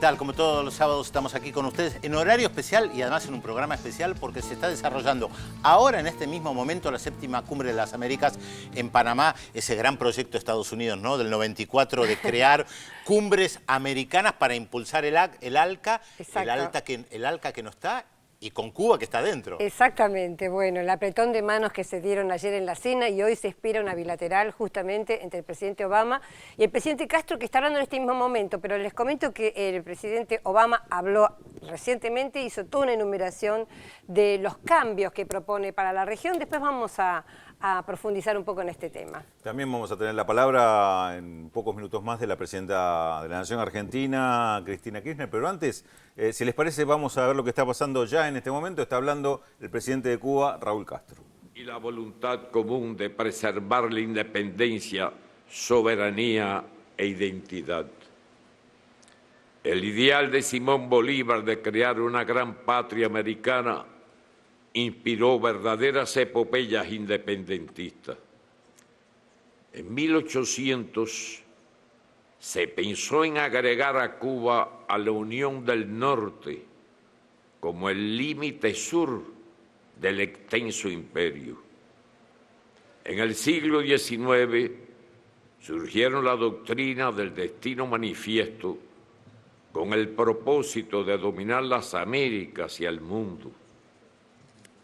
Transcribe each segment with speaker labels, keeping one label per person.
Speaker 1: tal? Como todos los sábados estamos aquí con ustedes en horario especial y además en un programa especial porque se está desarrollando ahora en este mismo momento la séptima Cumbre de las Américas en Panamá, ese gran proyecto de Estados Unidos, ¿no? Del 94 de crear cumbres americanas para impulsar el ALCA, el ALCA que no está, y con Cuba que está dentro.
Speaker 2: Exactamente, bueno, el apretón de manos que se dieron ayer en la cena y hoy se espera una bilateral justamente entre el presidente Obama y el presidente Castro, que está hablando en este mismo momento, pero les comento que el presidente Obama habló recientemente, hizo toda una enumeración de los cambios que propone para la región. Después vamos a profundizar un poco en este tema.
Speaker 3: También vamos a tener la palabra en pocos minutos más de la presidenta de la Nación Argentina, Cristina Kirchner, pero antes, si les parece, vamos a ver lo que está pasando ya en este momento. Está hablando el presidente de Cuba, Raúl Castro.
Speaker 4: Y la voluntad común de preservar la independencia, soberanía e identidad. El ideal de Simón Bolívar de crear una gran patria americana inspiró verdaderas epopeyas independentistas. En 1800 se pensó en agregar a Cuba a la Unión del Norte como el límite sur del extenso imperio. En el siglo XIX surgieron la doctrina del destino manifiesto con el propósito de dominar las Américas y el mundo.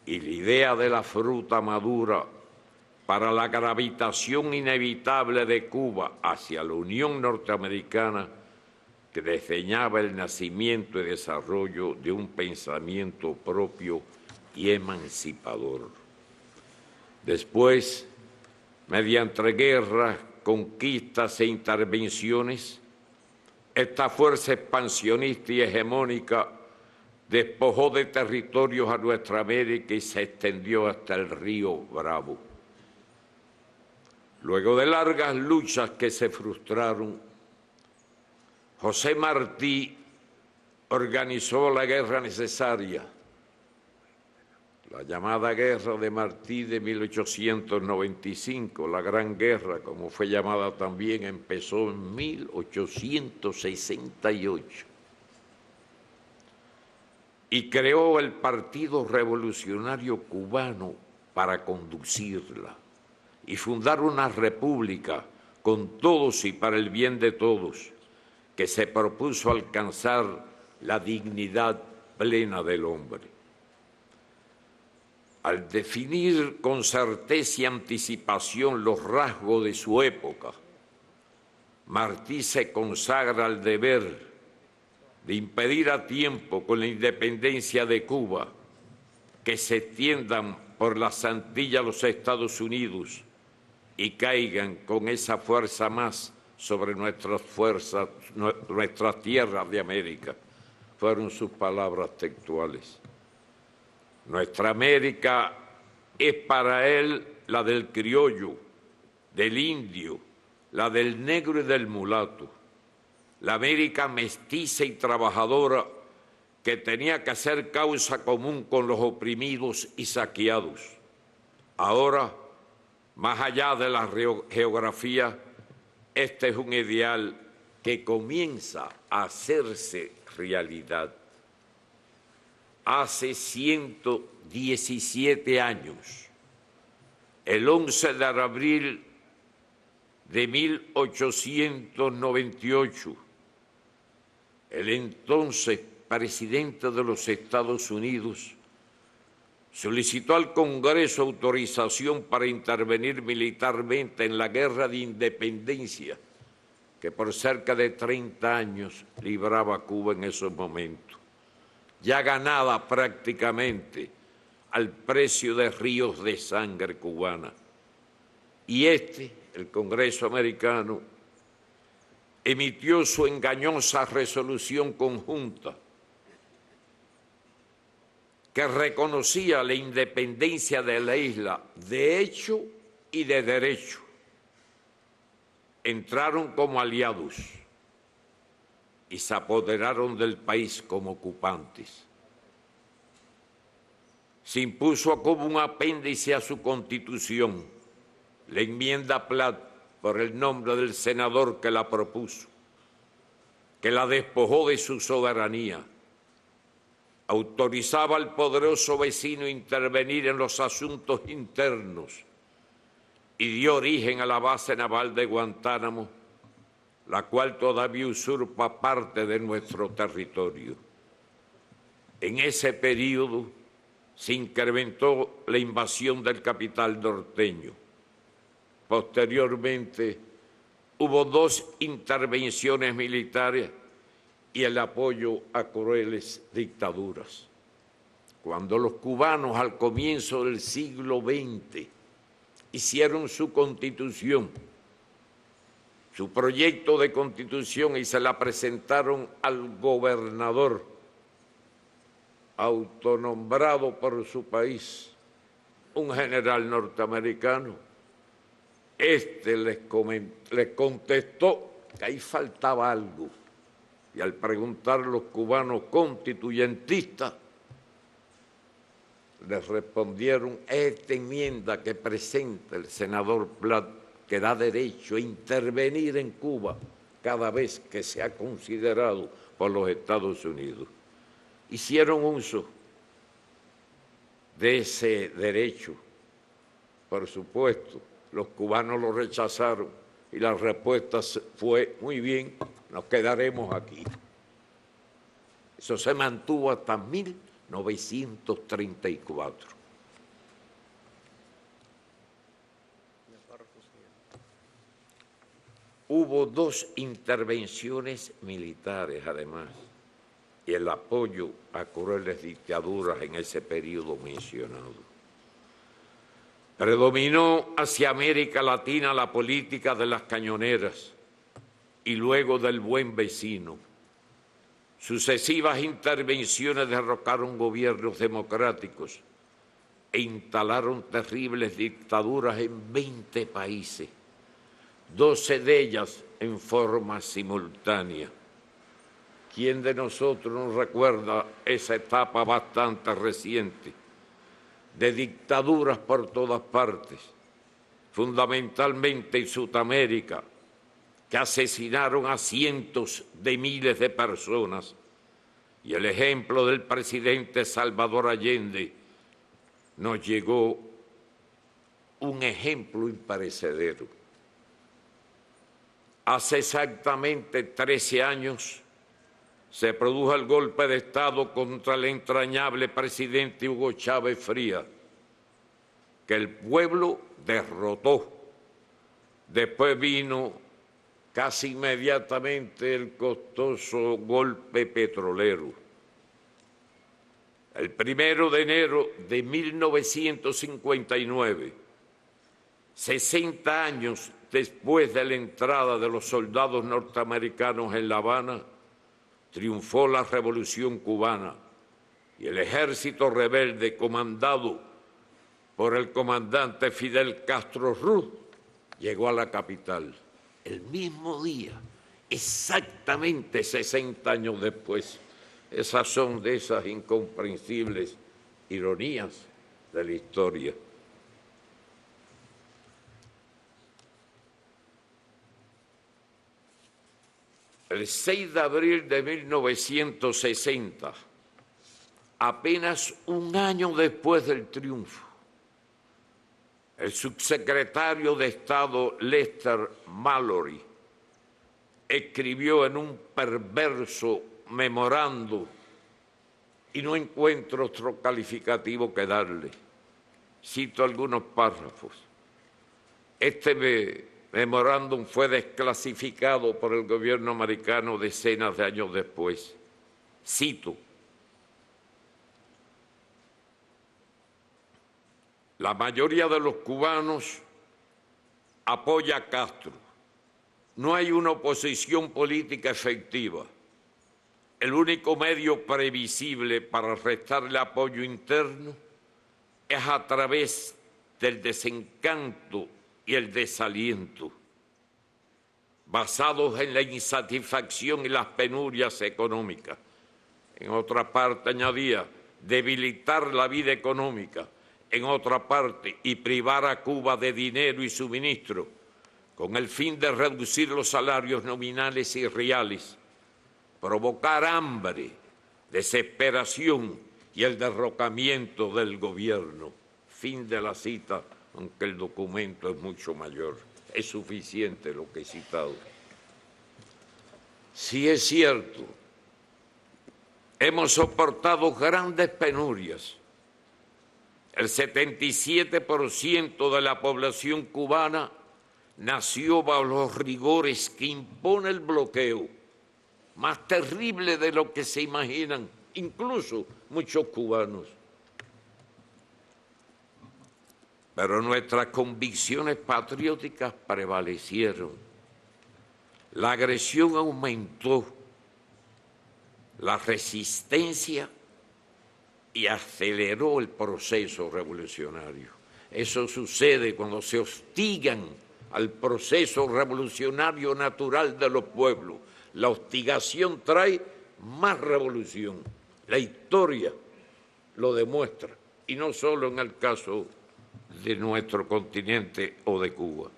Speaker 4: Y la idea de la fruta madura para la gravitación inevitable de Cuba hacia la Unión Norteamericana, que diseñaba el nacimiento y desarrollo de un pensamiento propio y emancipador. Después, mediante guerras, conquistas e intervenciones, esta fuerza expansionista y hegemónica despojó de territorios a nuestra América y se extendió hasta el río Bravo. Luego de largas luchas que se frustraron, José Martí organizó la guerra necesaria, la llamada Guerra de Martí de 1895, la Gran Guerra, como fue llamada también, empezó en 1868. Y creó el Partido Revolucionario Cubano para conducirla y fundar una república con todos y para el bien de todos, que se propuso alcanzar la dignidad plena del hombre. Al definir con certeza y anticipación los rasgos de su época, Martí se consagra al deber de impedir a tiempo con la independencia de Cuba que se extiendan por las Antillas los Estados Unidos y caigan con esa fuerza más sobre nuestras tierras de América. Fueron sus palabras textuales. Nuestra América es para él la del criollo, del indio, la del negro y del mulato. La América mestiza y trabajadora que tenía que hacer causa común con los oprimidos y saqueados. Ahora, más allá de la geografía, este es un ideal que comienza a hacerse realidad. Hace 117 años, el 11 de abril de 1898, el entonces presidente de los Estados Unidos solicitó al Congreso autorización para intervenir militarmente en la guerra de independencia que por cerca de 30 años libraba Cuba en esos momentos, ya ganada prácticamente al precio de ríos de sangre cubana. Y el Congreso americano, emitió su engañosa resolución conjunta que reconocía la independencia de la isla de hecho y de derecho. Entraron como aliados y se apoderaron del país como ocupantes. Se impuso como un apéndice a su Constitución la enmienda Platt por el nombre del senador que la propuso. que la despojó de su soberanía. Autorizaba al poderoso vecino a intervenir en los asuntos internos y dio origen a la base naval de Guantánamo, la cual todavía usurpa parte de nuestro territorio. En ese período se incrementó la invasión del capital norteño. Posteriormente, hubo 2 intervenciones militares y el apoyo a crueles dictaduras. Cuando los cubanos al comienzo del siglo XX hicieron su constitución, su proyecto de constitución, y se la presentaron al gobernador autonombrado por su país, un general norteamericano, les contestó que ahí faltaba algo. Y al preguntar a los cubanos constituyentistas, les respondieron: esta enmienda que presenta el senador Plat, que da derecho a intervenir en Cuba cada vez que sea considerado por los Estados Unidos. Hicieron uso de ese derecho. Por supuesto, los cubanos lo rechazaron y la respuesta fue: muy bien, nos quedaremos aquí. Eso se mantuvo hasta 1934. Hubo 2 intervenciones militares, además, y el apoyo a crueles dictaduras en ese periodo mencionado. Predominó hacia América Latina la política de las cañoneras y luego del buen vecino. Sucesivas intervenciones derrocaron gobiernos democráticos e instalaron terribles dictaduras en 20 países, 12 de ellas en forma simultánea. ¿Quién de nosotros nos recuerda esa etapa bastante reciente de dictaduras por todas partes, fundamentalmente en Sudamérica, que asesinaron a cientos de miles de personas? Y el ejemplo del presidente Salvador Allende nos llegó un ejemplo imperecedero. Hace exactamente 13 años se produjo el golpe de Estado contra el entrañable presidente Hugo Chávez Frías, que el pueblo derrotó. Después vino casi inmediatamente el costoso golpe petrolero. El 1 de enero de 1959, 60 años después de la entrada de los soldados norteamericanos en La Habana, triunfó la Revolución cubana y el ejército rebelde, comandado por el comandante Fidel Castro Ruz, llegó a la capital. El mismo día, exactamente 60 años después. Esas son de esas incomprensibles ironías de la historia. El 6 de abril de 1960, apenas un año después del triunfo, el subsecretario de Estado Lester Mallory escribió en un perverso memorando, y no encuentro otro calificativo que darle. Cito algunos párrafos. Este memorándum fue desclasificado por el gobierno americano decenas de años después. Cito: la mayoría de los cubanos apoya a Castro. No hay una oposición política efectiva. El único medio previsible para restarle apoyo interno es a través del desencanto y el desaliento, basados en la insatisfacción y las penurias económicas. En otra parte, añadía, debilitar la vida económica. En otra parte, y privar a Cuba de dinero y suministro, con el fin de reducir los salarios nominales y reales, provocar hambre, desesperación y el derrocamiento del gobierno. Fin de la cita, aunque el documento es mucho mayor. Es suficiente lo que he citado. Sí es cierto, hemos soportado grandes penurias. El 77% de la población cubana nació bajo los rigores que impone el bloqueo, más terrible de lo que se imaginan, incluso muchos cubanos. Pero nuestras convicciones patrióticas prevalecieron. La agresión aumentó, la resistencia y aceleró el proceso revolucionario. Eso sucede cuando se hostigan al proceso revolucionario natural de los pueblos. La hostigación trae más revolución. La historia lo demuestra, y no solo en el caso de nuestro continente o de Cuba.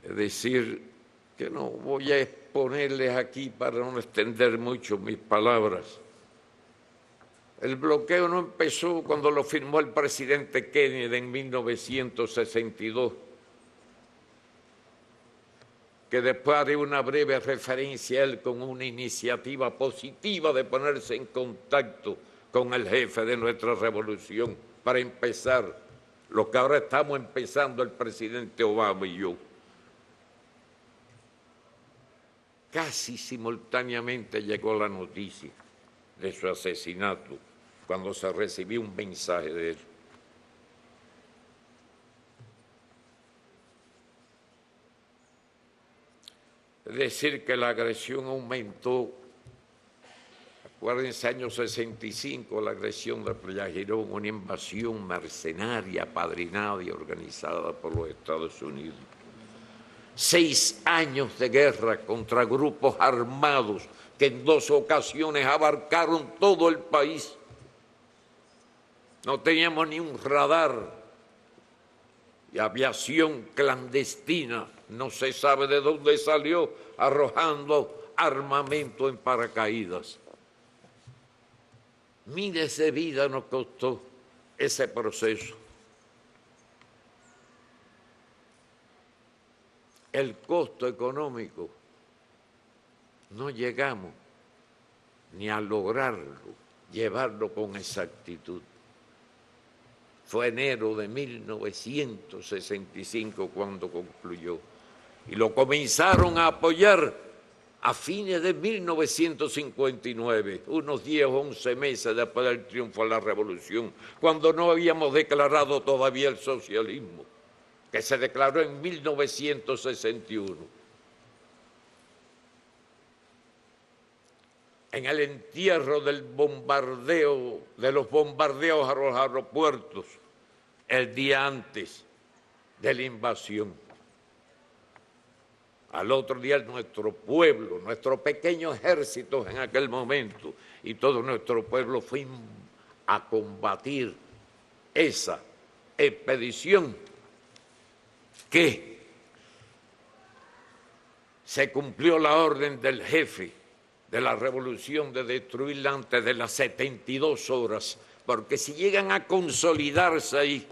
Speaker 4: Es decir, que no voy a exponerles aquí para no extender mucho mis palabras. El bloqueo no empezó cuando lo firmó el presidente Kennedy en 1962, que después haré una breve referencia a él con una iniciativa positiva de ponerse en contacto con el jefe de nuestra revolución para empezar lo que ahora estamos empezando el presidente Obama y yo. Casi simultáneamente llegó la noticia de su asesinato cuando se recibió un mensaje de él. Es decir, que la agresión aumentó. Acuérdense, año 65, la agresión de Playa Girón, una invasión mercenaria, apadrinada y organizada por los Estados Unidos. 6 años de guerra contra grupos armados que en 2 ocasiones abarcaron todo el país. No teníamos ni un radar y aviación clandestina, no se sabe de dónde salió, arrojando armamento en paracaídas. Miles de vidas nos costó ese proceso. El costo económico, no llegamos ni a lograrlo, llevarlo con exactitud. Fue enero de 1965 cuando concluyó. Y lo comenzaron a apoyar a fines de 1959, unos 10 o 11 meses después del triunfo de la Revolución, cuando no habíamos declarado todavía el socialismo, que se declaró en 1961. En el entierro del bombardeo, de los bombardeos a los aeropuertos, el día antes de la invasión. Al otro día nuestro pueblo, nuestro pequeño ejército en aquel momento y todo nuestro pueblo fuimos a combatir esa expedición que se cumplió la orden del jefe de la revolución de destruirla antes de las 72 horas, porque si llegan a consolidarse ahí,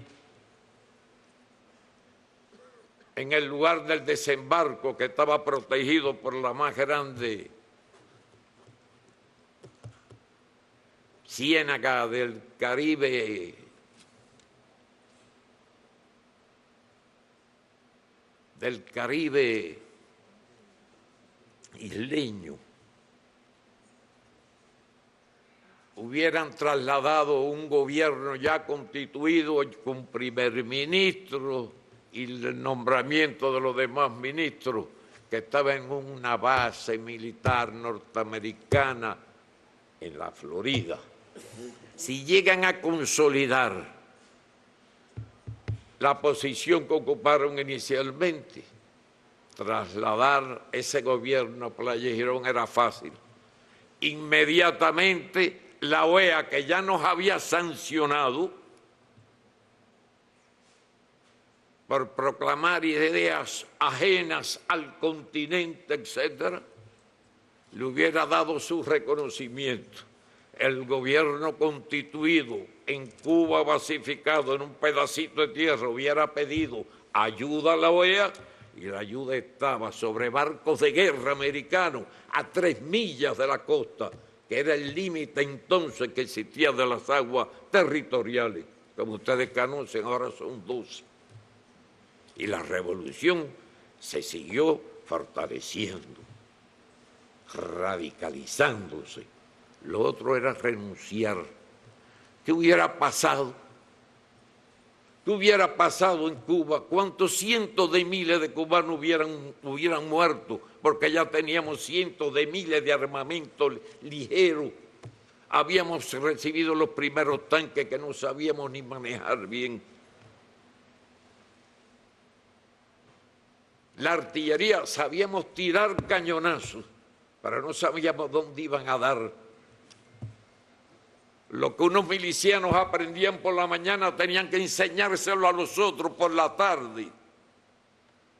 Speaker 4: en el lugar del desembarco que estaba protegido por la más grande ciénaga del Caribe, isleño, hubieran trasladado un gobierno ya constituido con primer ministro y el nombramiento de los demás ministros, que estaba en una base militar norteamericana en la Florida. Si llegan a consolidar la posición que ocuparon inicialmente, trasladar ese gobierno a Playa Girón era fácil. Inmediatamente la OEA, que ya nos había sancionado, por proclamar ideas ajenas al continente, etc., le hubiera dado su reconocimiento. El gobierno constituido en Cuba pacificado en un pedacito de tierra hubiera pedido ayuda a la OEA y la ayuda estaba sobre barcos de guerra americanos a 3 millas de la costa, que era el límite entonces que existía de las aguas territoriales. Como ustedes conocen, ahora son 12. Y la revolución se siguió fortaleciendo, radicalizándose. Lo otro era renunciar. ¿Qué hubiera pasado? ¿Qué hubiera pasado en Cuba? ¿Cuántos cientos de miles de cubanos hubieran muerto? Porque ya teníamos cientos de miles de armamento ligero. Habíamos recibido los primeros tanques que no sabíamos ni manejar bien. La artillería, sabíamos tirar cañonazos, pero no sabíamos dónde iban a dar. Lo que unos milicianos aprendían por la mañana tenían que enseñárselo a los otros por la tarde.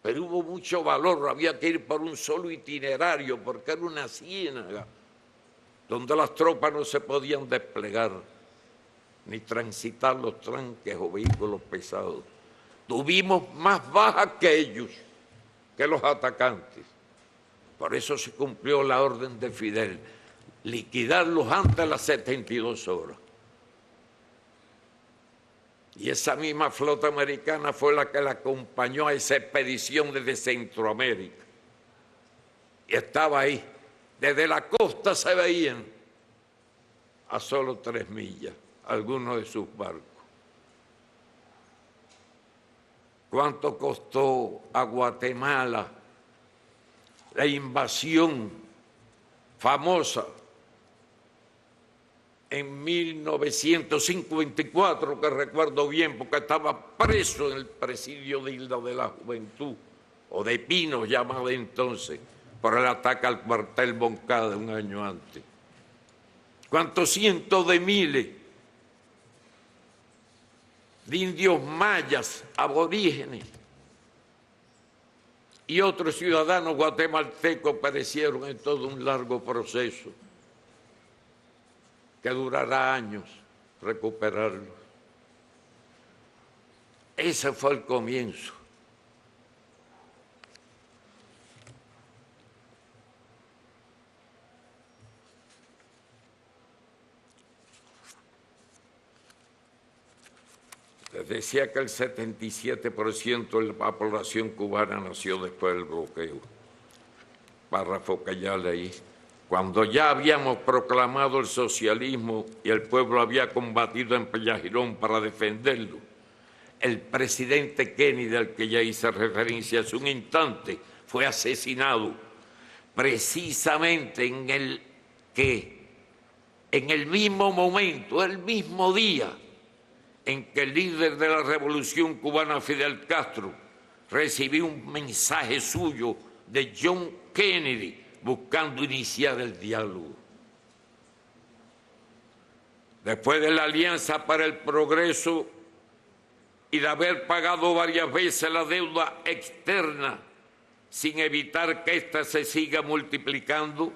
Speaker 4: Pero hubo mucho valor, había que ir por un solo itinerario, porque era una ciénaga donde las tropas no se podían desplegar, ni transitar los tranques o vehículos pesados. Tuvimos más bajas que ellos, que los atacantes. Por eso se cumplió la orden de Fidel, liquidarlos antes de las 72 horas. Y esa misma flota americana fue la que la acompañó a esa expedición desde Centroamérica. Y estaba ahí. Desde la costa se veían a solo 3 millas algunos de sus barcos. ¿Cuánto costó a Guatemala la invasión famosa en 1954, que recuerdo bien porque estaba preso en el presidio de Isla de la Juventud, o de Pinos llamado entonces, por el ataque al cuartel Moncada un año antes? ¿Cuántos cientos de miles de indios mayas, aborígenes y otros ciudadanos guatemaltecos perecieron en todo un largo proceso que durará años recuperarlos? Ese fue el comienzo. Les decía que el 77% de la población cubana nació después del bloqueo. Párrafo que ya leí. Cuando ya habíamos proclamado el socialismo y el pueblo había combatido en Pellagirón para defenderlo, el presidente Kennedy, al que ya hice referencia hace un instante, fue asesinado precisamente en el mismo momento, el mismo día en que el líder de la revolución cubana, Fidel Castro, recibió un mensaje suyo de John Kennedy buscando iniciar el diálogo. Después de la Alianza para el Progreso y de haber pagado varias veces la deuda externa sin evitar que ésta se siga multiplicando,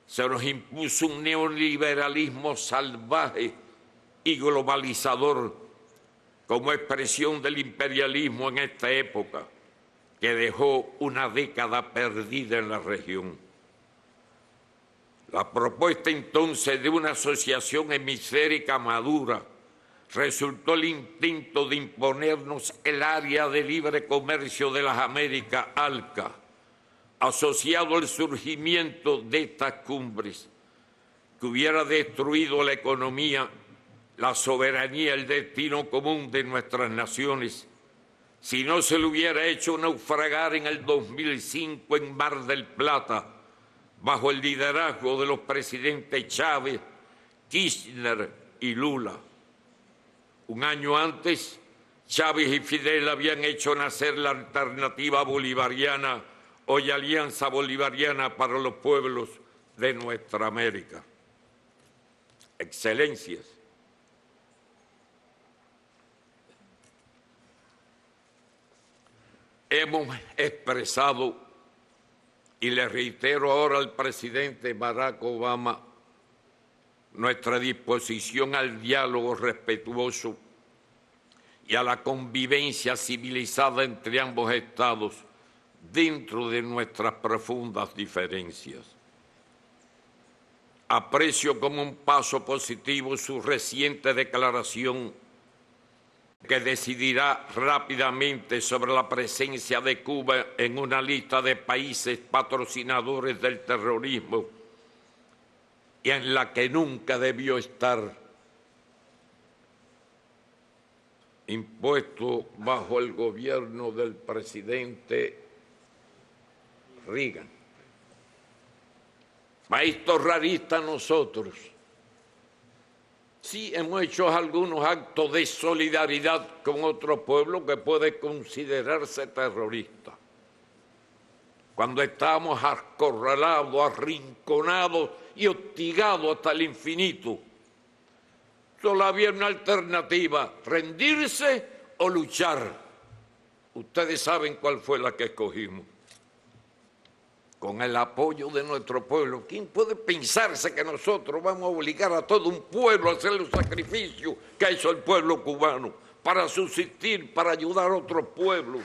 Speaker 4: se nos impuso un neoliberalismo salvaje y globalizador como expresión del imperialismo en esta época, que dejó una década perdida en la región. La propuesta entonces de una asociación hemisférica madura resultó el intento de imponernos el área de libre comercio de las Américas, ALCA, asociado al surgimiento de estas cumbres, que hubiera destruido la economía, la soberanía, el destino común de nuestras naciones, si no se le hubiera hecho naufragar en el 2005 en Mar del Plata, bajo el liderazgo de los presidentes Chávez, Kirchner y Lula. Un año antes, Chávez y Fidel habían hecho nacer la alternativa bolivariana, hoy Alianza Bolivariana para los Pueblos de nuestra América. Excelencias, hemos expresado, y le reitero ahora al presidente Barack Obama, nuestra disposición al diálogo respetuoso y a la convivencia civilizada entre ambos estados dentro de nuestras profundas diferencias. Aprecio como un paso positivo su reciente declaración que decidirá rápidamente sobre la presencia de Cuba en una lista de países patrocinadores del terrorismo y en la que nunca debió estar, impuesto bajo el gobierno del presidente Reagan. País terrorista nosotros. Sí, hemos hecho algunos actos de solidaridad con otro pueblo que puede considerarse terrorista. Cuando estábamos acorralados, arrinconados y hostigados hasta el infinito, solo había una alternativa: rendirse o luchar. Ustedes saben cuál fue la que escogimos. Con el apoyo de nuestro pueblo. ¿Quién puede pensarse que nosotros vamos a obligar a todo un pueblo a hacer los sacrificios que ha hecho el pueblo cubano para subsistir, para ayudar a otros pueblos?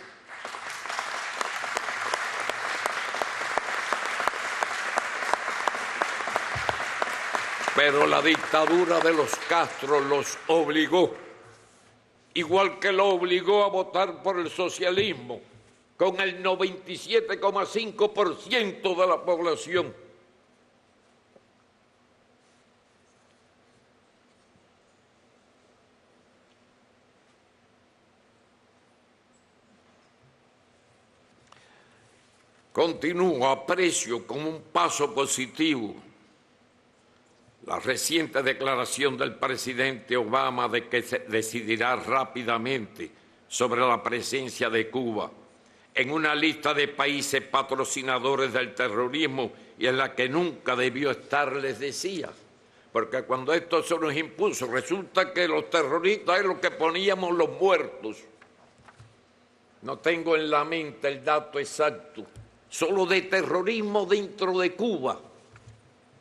Speaker 4: Pero la dictadura de los Castro los obligó, igual que lo obligó a votar por el socialismo, con el 97,5% de la población. Continúo, aprecio como un paso positivo la reciente declaración del presidente Obama de que se decidirá rápidamente sobre la presencia de Cuba en una lista de países patrocinadores del terrorismo y en la que nunca debió estar, les decía. Porque cuando esto se nos impuso, resulta que los terroristas es lo que poníamos los muertos. No tengo en la mente el dato exacto, solo de terrorismo dentro de Cuba.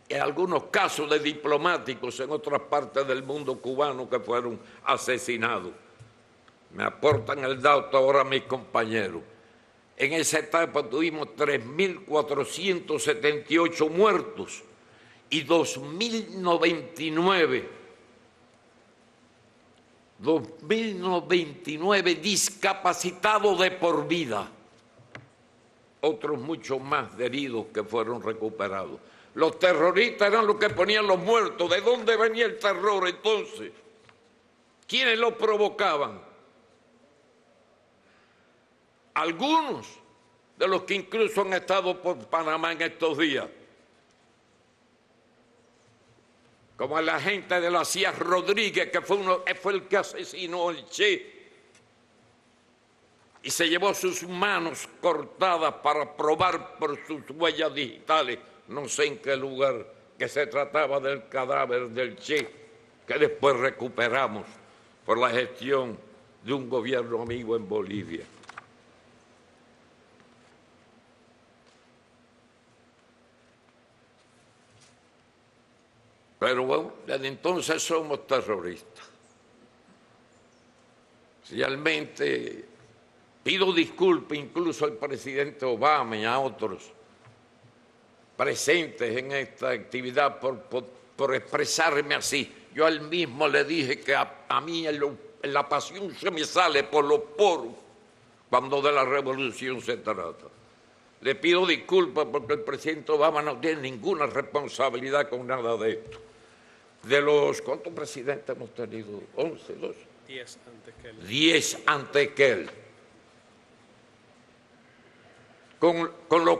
Speaker 4: En algunos casos de diplomáticos en otras partes del mundo cubano que fueron asesinados. Me aportan el dato ahora mis compañeros. En esa etapa tuvimos 3.478 muertos y 2.099 discapacitados de por vida. Otros muchos más heridos que fueron recuperados. Los terroristas eran los que ponían los muertos. ¿De dónde venía el terror entonces? ¿Quiénes lo provocaban? Algunos de los que incluso han estado por Panamá en estos días, como el agente de la CIA Rodríguez, que fue el que asesinó al Che y se llevó sus manos cortadas para probar por sus huellas digitales, no sé en qué lugar, que se trataba del cadáver del Che, que después recuperamos por la gestión de un gobierno amigo en Bolivia. Pero bueno, desde entonces somos terroristas. Realmente pido disculpas incluso al presidente Obama y a otros presentes en esta actividad por expresarme así. Yo al mismo le dije que a mí la pasión se me sale por los poros cuando de la revolución se trata. Le pido disculpas porque el presidente Obama no tiene ninguna responsabilidad con nada de esto. De los, ¿cuántos presidentes hemos tenido? 11, 12.
Speaker 5: 10 antes que él.
Speaker 4: 10 antes que él. Con los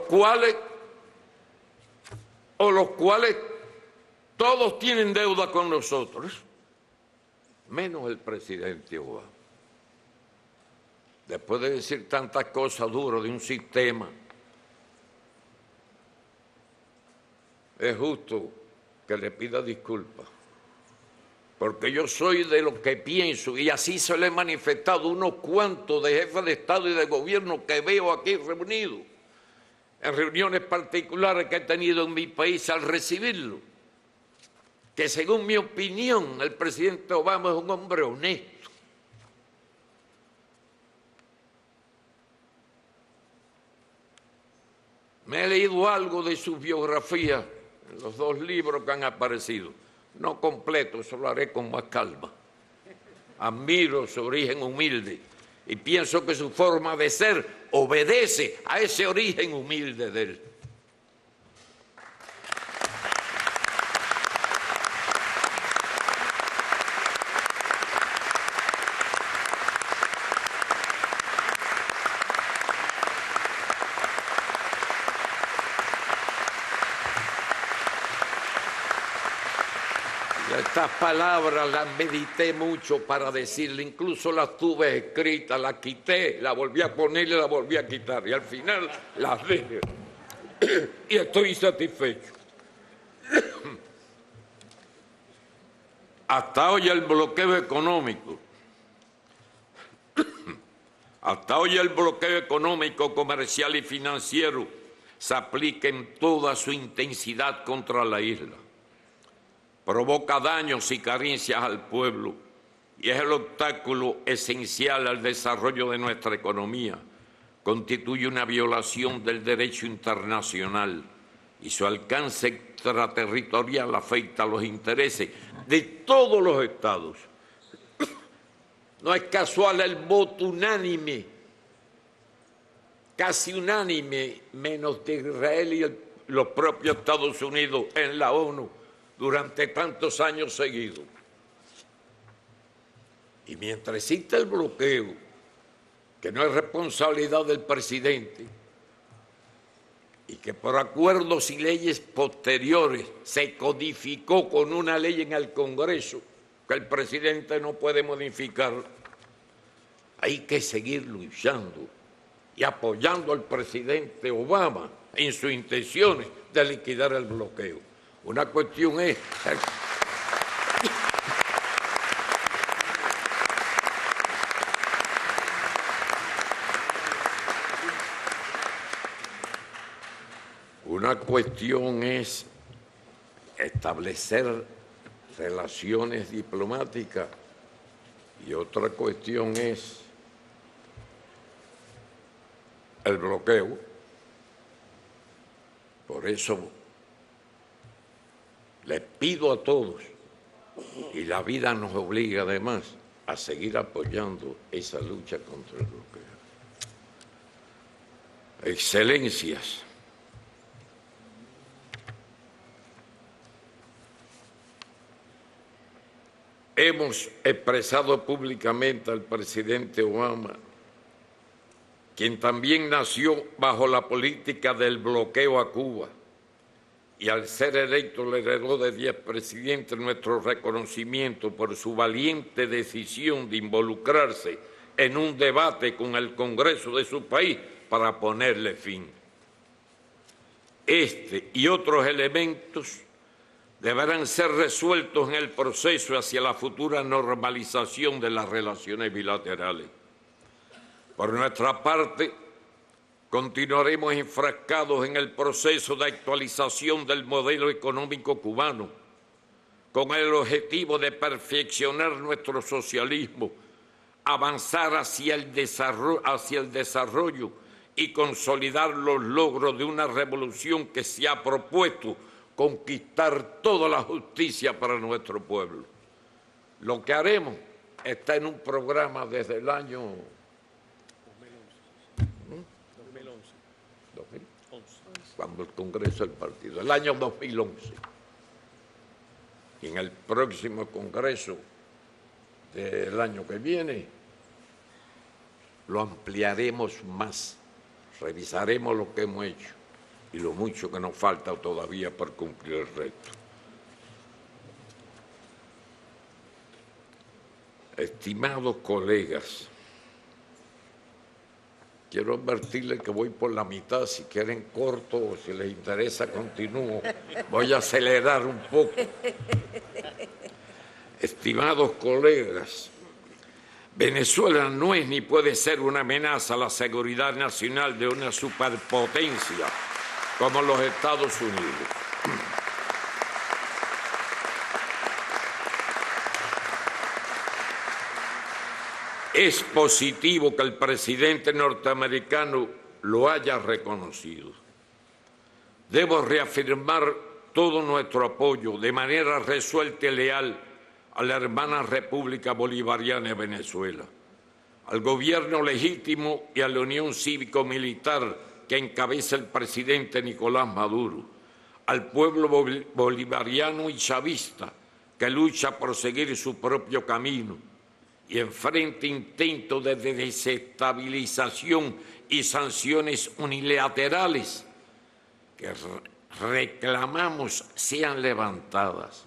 Speaker 4: cuales todos tienen deuda con nosotros, menos el presidente Obama. Después de decir tantas cosas duras de un sistema, es justo que le pida disculpas. porque yo soy de lo que pienso, y así se lo he manifestado a unos cuantos de jefes de Estado y de Gobierno que veo aquí reunidos, en reuniones particulares que he tenido en mi país al recibirlo, que según mi opinión el presidente Obama es un hombre honesto. Me he leído algo de su biografía en los 2 libros que han aparecido. No completo, eso lo haré con más calma. Admiro su origen humilde y pienso que su forma de ser obedece a ese origen humilde de él. Estas palabras las medité mucho para decirle, incluso las tuve escritas, las quité, las volví a poner y las volví a quitar, y al final las dejé. Y estoy satisfecho. Hasta hoy el bloqueo económico, comercial y financiero se aplica en toda su intensidad contra la isla. Provoca daños y carencias al pueblo y es el obstáculo esencial al desarrollo de nuestra economía. Constituye una violación del derecho internacional y su alcance extraterritorial afecta a los intereses de todos los estados. No es casual el voto unánime, casi unánime, menos de Israel y los propios Estados Unidos en la ONU, durante tantos años seguidos. Y mientras existe el bloqueo, que no es responsabilidad del presidente, y que por acuerdos y leyes posteriores se codificó con una ley en el Congreso, que el presidente no puede modificar, hay que seguir luchando y apoyando al presidente Obama en sus intenciones de liquidar el bloqueo. Una cuestión es... Una cuestión es establecer relaciones diplomáticas y otra cuestión es el bloqueo. Por eso les pido a todos, y la vida nos obliga además a seguir apoyando esa lucha contra el bloqueo. Excelencias, hemos expresado públicamente al presidente Obama, quien también nació bajo la política del bloqueo a Cuba, y al ser electo le heredó de 10 presidentes, nuestro reconocimiento por su valiente decisión de involucrarse en un debate con el Congreso de su país para ponerle fin. Este y otros elementos deberán ser resueltos en el proceso hacia la futura normalización de las relaciones bilaterales. Por nuestra parte, continuaremos enfrascados en el proceso de actualización del modelo económico cubano, con el objetivo de perfeccionar nuestro socialismo, avanzar hacia el desarrollo y consolidar los logros de una revolución que se ha propuesto conquistar toda la justicia para nuestro pueblo. Lo que haremos está en un programa desde el año 2011, cuando el Congreso del Partido, el año 2011. Y en el próximo Congreso del año que viene lo ampliaremos más, revisaremos lo que hemos hecho y lo mucho que nos falta todavía para cumplir el reto. Estimados colegas, quiero advertirles que voy por la mitad, si quieren corto o si les interesa continúo, voy a acelerar un poco. Estimados colegas, Venezuela no es ni puede ser una amenaza a la seguridad nacional de una superpotencia como los Estados Unidos. Es positivo que el presidente norteamericano lo haya reconocido. Debo reafirmar todo nuestro apoyo de manera resuelta y leal a la hermana República Bolivariana de Venezuela, al gobierno legítimo y a la Unión Cívico-Militar que encabeza el presidente Nicolás Maduro, al pueblo bolivariano y chavista que lucha por seguir su propio camino y enfrenta intentos de desestabilización y sanciones unilaterales que reclamamos sean levantadas.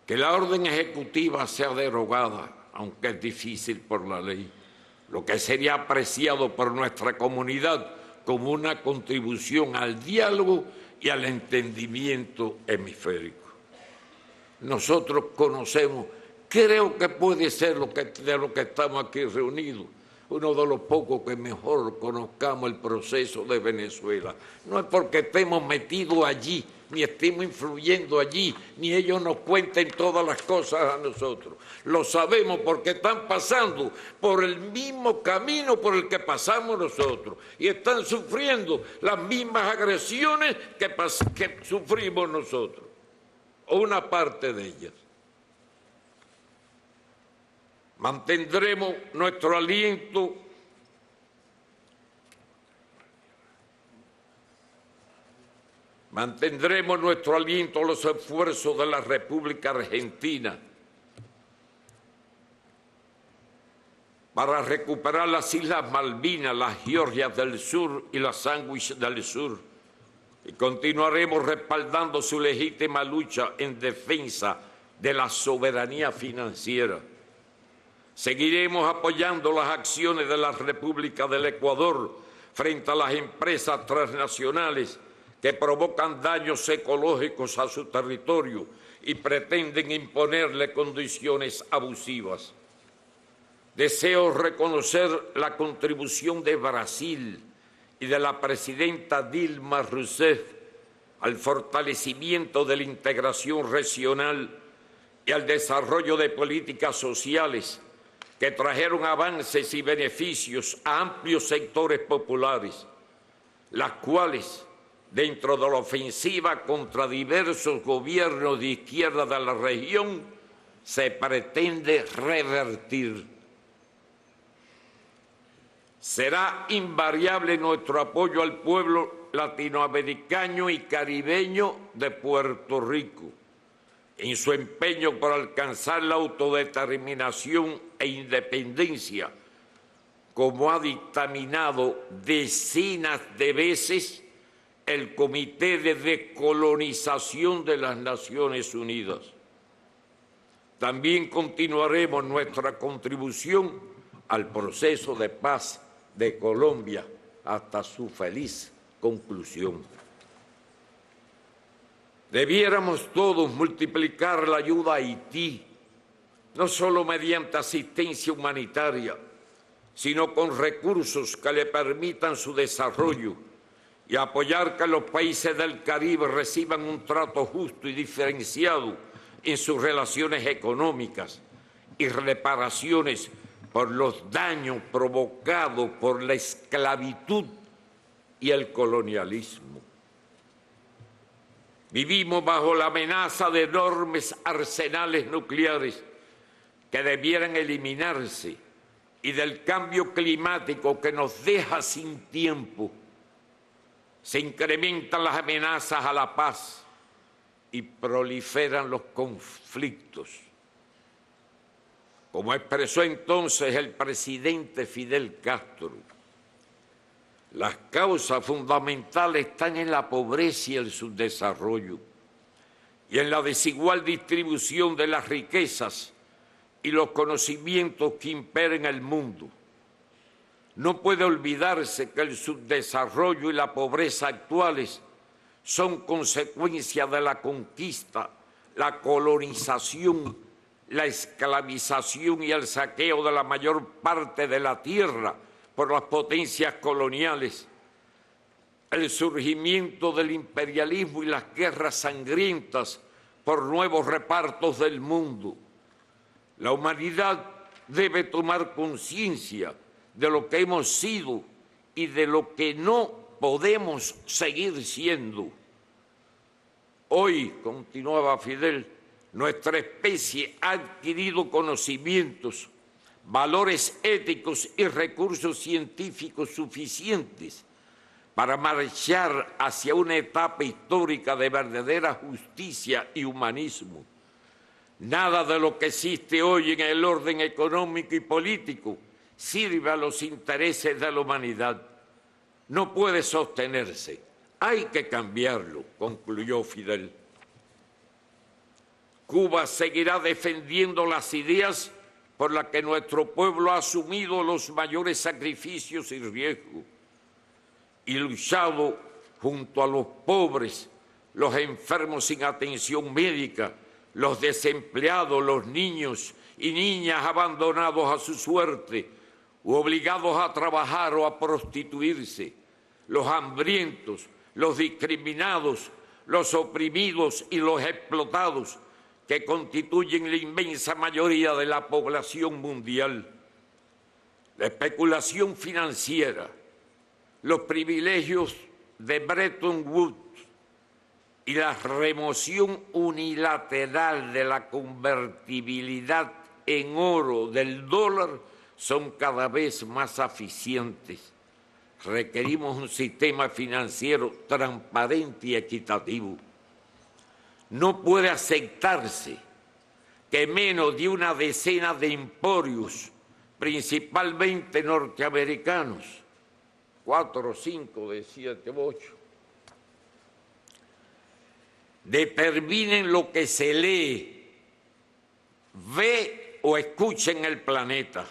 Speaker 4: Que la orden ejecutiva sea derogada, aunque es difícil por la ley, lo que sería apreciado por nuestra comunidad como una contribución al diálogo y al entendimiento hemisférico. Nosotros conocemos, creo que puede ser de lo que estamos aquí reunidos, uno de los pocos que mejor conozcamos el proceso de Venezuela. No es porque estemos metidos allí, ni estemos influyendo allí, ni ellos nos cuenten todas las cosas a nosotros. Lo sabemos porque están pasando por el mismo camino por el que pasamos nosotros y están sufriendo las mismas agresiones que sufrimos nosotros, o una parte de ellas. Mantendremos nuestro aliento a los esfuerzos de la República Argentina para recuperar las Islas Malvinas, las Georgias del Sur y las Sandwich del Sur, y continuaremos respaldando su legítima lucha en defensa de la soberanía financiera. Seguiremos apoyando las acciones de la República del Ecuador frente a las empresas transnacionales que provocan daños ecológicos a su territorio y pretenden imponerle condiciones abusivas. Deseo reconocer la contribución de Brasil y de la presidenta Dilma Rousseff al fortalecimiento de la integración regional y al desarrollo de políticas sociales que trajeron avances y beneficios a amplios sectores populares, las cuales, dentro de la ofensiva contra diversos gobiernos de izquierda de la región, se pretende revertir. Será invariable nuestro apoyo al pueblo latinoamericano y caribeño de Puerto Rico, en su empeño por alcanzar la autodeterminación e independencia, como ha dictaminado decenas de veces el Comité de Descolonización de las Naciones Unidas. También continuaremos nuestra contribución al proceso de paz de Colombia hasta su feliz conclusión. Debiéramos todos multiplicar la ayuda a Haití, no solo mediante asistencia humanitaria, sino con recursos que le permitan su desarrollo y apoyar que los países del Caribe reciban un trato justo y diferenciado en sus relaciones económicas y reparaciones por los daños provocados por la esclavitud y el colonialismo. Vivimos bajo la amenaza de enormes arsenales nucleares que debieran eliminarse y del cambio climático que nos deja sin tiempo. Se incrementan las amenazas a la paz y proliferan los conflictos. Como expresó entonces el presidente Fidel Castro, las causas fundamentales están en la pobreza y el subdesarrollo, y en la desigual distribución de las riquezas y los conocimientos que imperan el mundo. No puede olvidarse que el subdesarrollo y la pobreza actuales son consecuencia de la conquista, la colonización, la esclavización y el saqueo de la mayor parte de la tierra por las potencias coloniales, el surgimiento del imperialismo y las guerras sangrientas por nuevos repartos del mundo. La humanidad debe tomar conciencia de lo que hemos sido y de lo que no podemos seguir siendo. Hoy, continuaba Fidel, nuestra especie ha adquirido conocimientos, valores éticos y recursos científicos suficientes para marchar hacia una etapa histórica de verdadera justicia y humanismo. Nada de lo que existe hoy en el orden económico y político sirve a los intereses de la humanidad. No puede sostenerse. Hay que cambiarlo, concluyó Fidel. Cuba seguirá defendiendo las ideas por las que nuestro pueblo ha asumido los mayores sacrificios y riesgos y luchado junto a los pobres, los enfermos sin atención médica, los desempleados, los niños y niñas abandonados a su suerte o obligados a trabajar o a prostituirse, los hambrientos, los discriminados, los oprimidos y los explotados, que constituyen la inmensa mayoría de la población mundial. La especulación financiera, los privilegios de Bretton Woods y la remoción unilateral de la convertibilidad en oro del dólar son cada vez más eficientes. Requerimos un sistema financiero transparente y equitativo. No puede aceptarse que menos de una decena de emporios, principalmente norteamericanos, 4 o 5 de 7 u 8, determinen lo que se lee, ve o escucha en el planeta.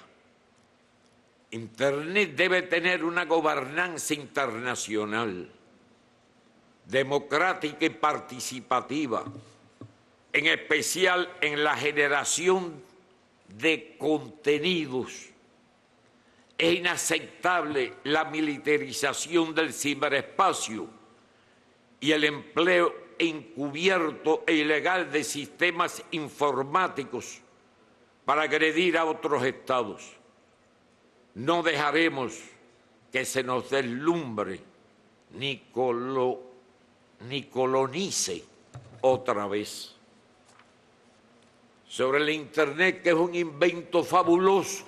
Speaker 4: Internet debe tener una gobernanza internacional, democrática y participativa, en especial en la generación de contenidos. Es inaceptable la militarización del ciberespacio y el empleo encubierto e ilegal de sistemas informáticos para agredir a otros estados. No dejaremos que se nos deslumbre ni colonice otra vez. Sobre el Internet, que es un invento fabuloso,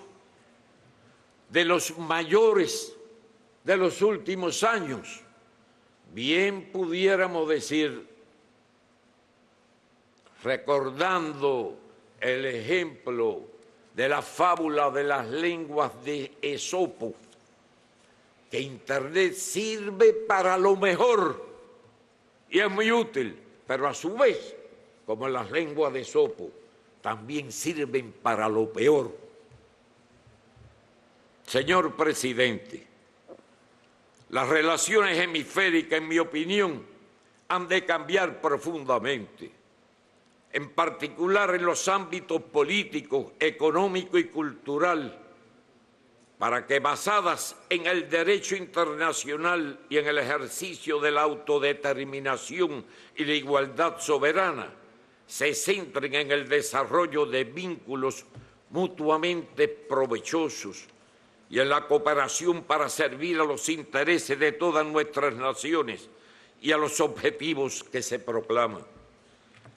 Speaker 4: de los mayores de los últimos años, bien pudiéramos decir, recordando el ejemplo de la fábula de las lenguas de Esopo, que Internet sirve para lo mejor y es muy útil, pero a su vez, como las lenguas de Esopo, también sirven para lo peor. Señor presidente, las relaciones hemisféricas, en mi opinión, han de cambiar profundamente, en particular en los ámbitos político, económico y cultural, para que, basadas en el derecho internacional y en el ejercicio de la autodeterminación y la igualdad soberana, se centren en el desarrollo de vínculos mutuamente provechosos y en la cooperación para servir a los intereses de todas nuestras naciones y a los objetivos que se proclaman.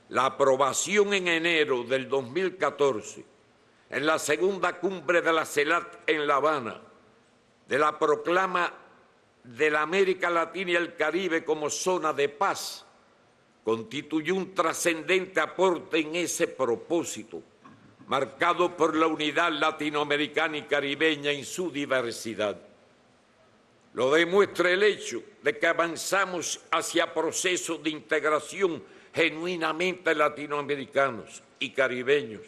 Speaker 4: La aprobación en enero del 2014, en la segunda cumbre de la CELAC en La Habana, de la proclama de la América Latina y el Caribe como zona de paz, constituyó un trascendente aporte en ese propósito, marcado por la unidad latinoamericana y caribeña en su diversidad. Lo demuestra el hecho de que avanzamos hacia procesos de integración genuinamente latinoamericanos y caribeños,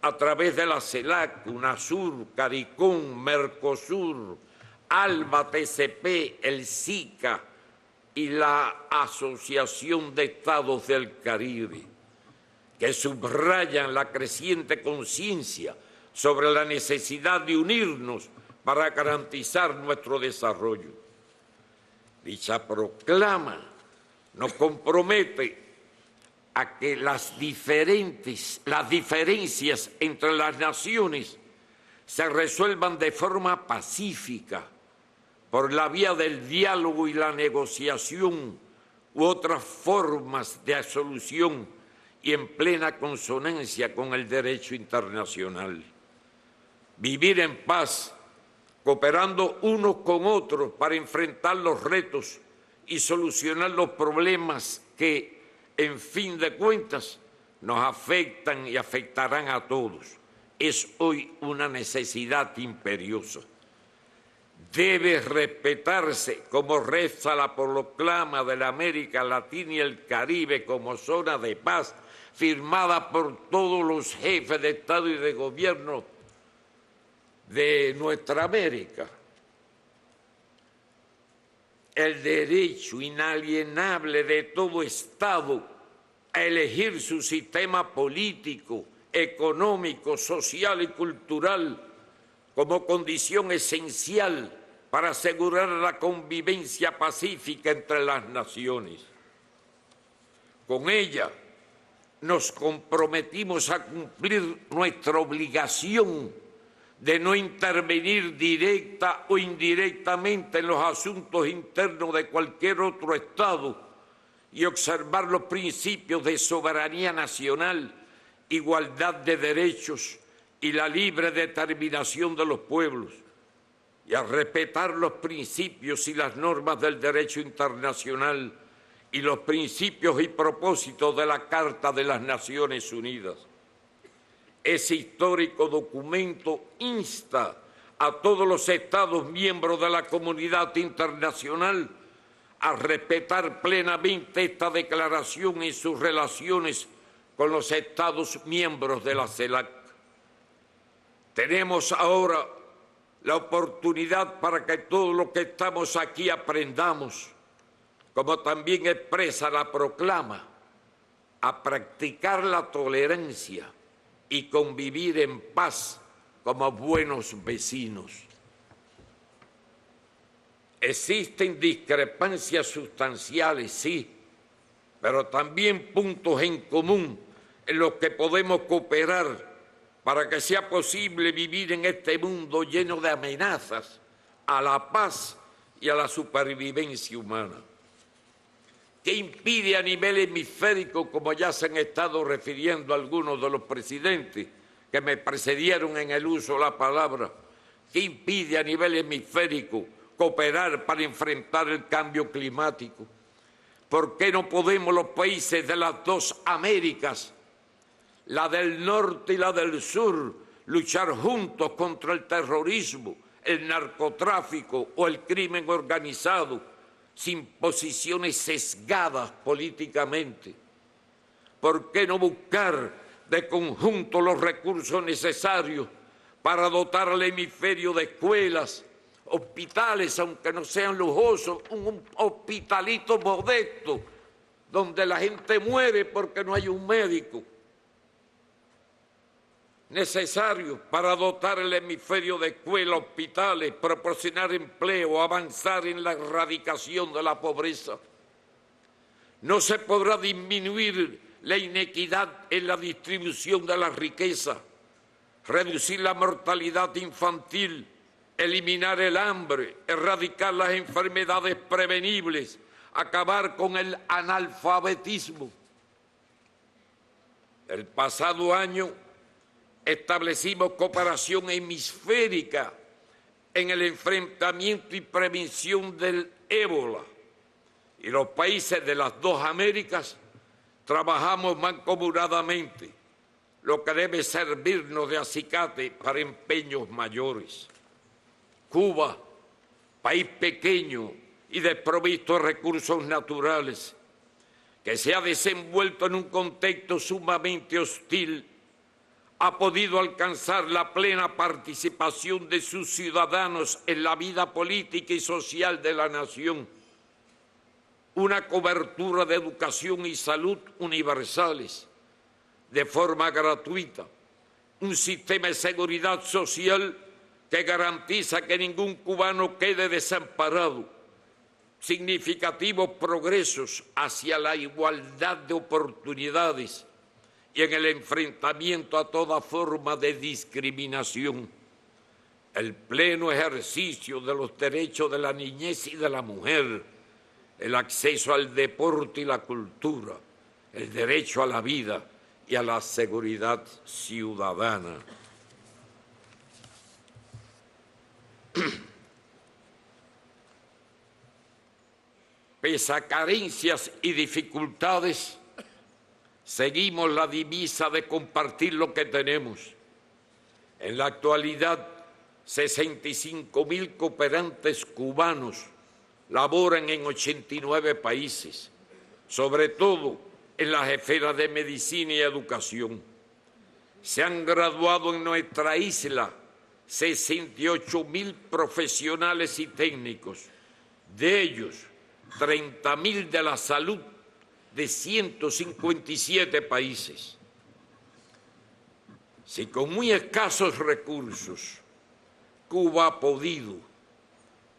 Speaker 4: a través de la CELAC, UNASUR, CARICOM, MERCOSUR, ALBA, TCP, el SICA y la Asociación de Estados del Caribe, que subrayan la creciente conciencia sobre la necesidad de unirnos para garantizar nuestro desarrollo. Dicha proclama nos compromete a que las diferencias entre las naciones se resuelvan de forma pacífica por la vía del diálogo y la negociación u otras formas de solución y en plena consonancia con el derecho internacional. Vivir en paz, cooperando unos con otros para enfrentar los retos y solucionar los problemas que, en fin de cuentas, nos afectan y afectarán a todos. Es hoy una necesidad imperiosa. Debe respetarse, como reza la proclama de la América Latina y el Caribe como zona de paz, firmada por todos los jefes de Estado y de Gobierno de nuestra América. El derecho inalienable de todo Estado a elegir su sistema político, económico, social y cultural como condición esencial para asegurar la convivencia pacífica entre las naciones. Con ella nos comprometimos a cumplir nuestra obligación de no intervenir directa o indirectamente en los asuntos internos de cualquier otro Estado y observar los principios de soberanía nacional, igualdad de derechos y la libre determinación de los pueblos, y a respetar los principios y las normas del derecho internacional y los principios y propósitos de la Carta de las Naciones Unidas. Ese histórico documento insta a todos los Estados miembros de la comunidad internacional a respetar plenamente esta declaración en sus relaciones con los Estados miembros de la CELAC. Tenemos ahora la oportunidad para que todos los que estamos aquí aprendamos, como también expresa la proclama, a practicar la tolerancia y convivir en paz como buenos vecinos. Existen discrepancias sustanciales, sí, pero también puntos en común en los que podemos cooperar para que sea posible vivir en este mundo lleno de amenazas a la paz y a la supervivencia humana. ¿Qué impide a nivel hemisférico, como ya se han estado refiriendo algunos de los presidentes que me precedieron en el uso de la palabra, qué impide a nivel hemisférico cooperar para enfrentar el cambio climático? ¿Por qué no podemos los países de las dos Américas, la del norte y la del sur, luchar juntos contra el terrorismo, el narcotráfico o el crimen organizado, sin posiciones sesgadas políticamente? ¿Por qué no buscar de conjunto los recursos necesarios para dotar al hemisferio de escuelas, hospitales, aunque no sean lujosos, un hospitalito modesto, donde la gente muere porque no hay un médico? Necesarios para dotar el hemisferio de escuelas, hospitales, proporcionar empleo, avanzar en la erradicación de la pobreza. No se podrá disminuir la inequidad en la distribución de la riqueza, reducir la mortalidad infantil, eliminar el hambre, erradicar las enfermedades prevenibles, acabar con el analfabetismo. El pasado año establecimos cooperación hemisférica en el enfrentamiento y prevención del ébola. Y los países de las dos Américas trabajamos mancomunadamente, lo que debe servirnos de acicate para empeños mayores. Cuba, país pequeño y desprovisto de recursos naturales, que se ha desenvuelto en un contexto sumamente hostil, ha podido alcanzar la plena participación de sus ciudadanos en la vida política y social de la nación, una cobertura de educación y salud universales, de forma gratuita, un sistema de seguridad social que garantiza que ningún cubano quede desamparado, significativos progresos hacia la igualdad de oportunidades y en el enfrentamiento a toda forma de discriminación, el pleno ejercicio de los derechos de la niñez y de la mujer, el acceso al deporte y la cultura, el derecho a la vida y a la seguridad ciudadana. Pese a carencias y dificultades, seguimos la divisa de compartir lo que tenemos. En la actualidad, 65.000 cooperantes cubanos laboran en 89 países, sobre todo en las esferas de medicina y educación. Se han graduado en nuestra isla 68.000 profesionales y técnicos, de ellos 30.000 de la salud de 157 países. Si con muy escasos recursos Cuba ha podido,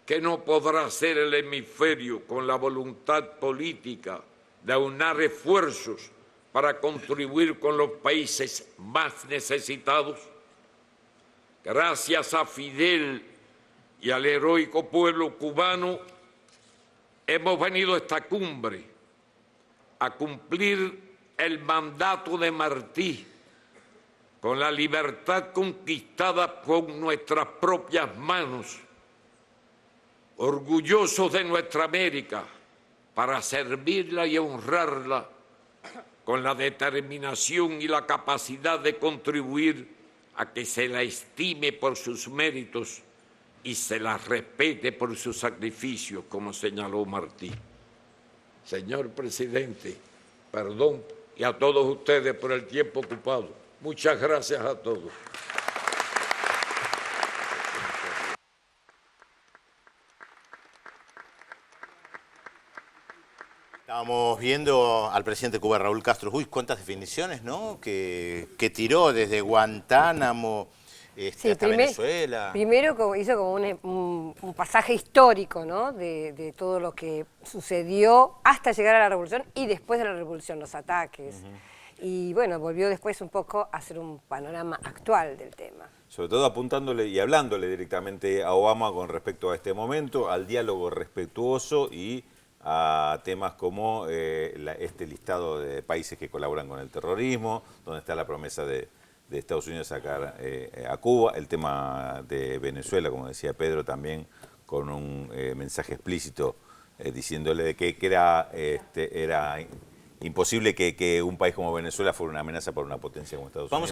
Speaker 4: ¿qué no podrá hacer el hemisferio con la voluntad política de aunar esfuerzos para contribuir con los países más necesitados? Gracias a Fidel y al heroico pueblo cubano, hemos venido a esta cumbre a cumplir el mandato de Martí, con la libertad conquistada con nuestras propias manos, orgullosos de nuestra América, para servirla y honrarla con la determinación y la capacidad de contribuir a que se la estime por sus méritos y se la respete por sus sacrificios, como señaló Martí. Señor presidente, perdón, y a todos ustedes por el tiempo ocupado. Muchas gracias a todos.
Speaker 1: Estábamos viendo al presidente de Cuba, Raúl Castro. Uy, cuántas definiciones, ¿no? Que tiró desde Guantánamo hasta Venezuela.
Speaker 2: Primero hizo como un pasaje histórico, ¿no? De todo lo que sucedió hasta llegar a la revolución y después de la revolución, los ataques. Y bueno, volvió después un poco a hacer un panorama actual del tema.
Speaker 3: Sobre todo apuntándole y hablándole directamente a Obama con respecto a este momento, al diálogo respetuoso y a temas como este listado de países que colaboran con el terrorismo, donde está la promesa de Estados Unidos sacar a Cuba, el tema de Venezuela, como decía Pedro, también con un mensaje explícito diciéndole de que era imposible que un país como Venezuela fuera una amenaza para una potencia como Estados Unidos.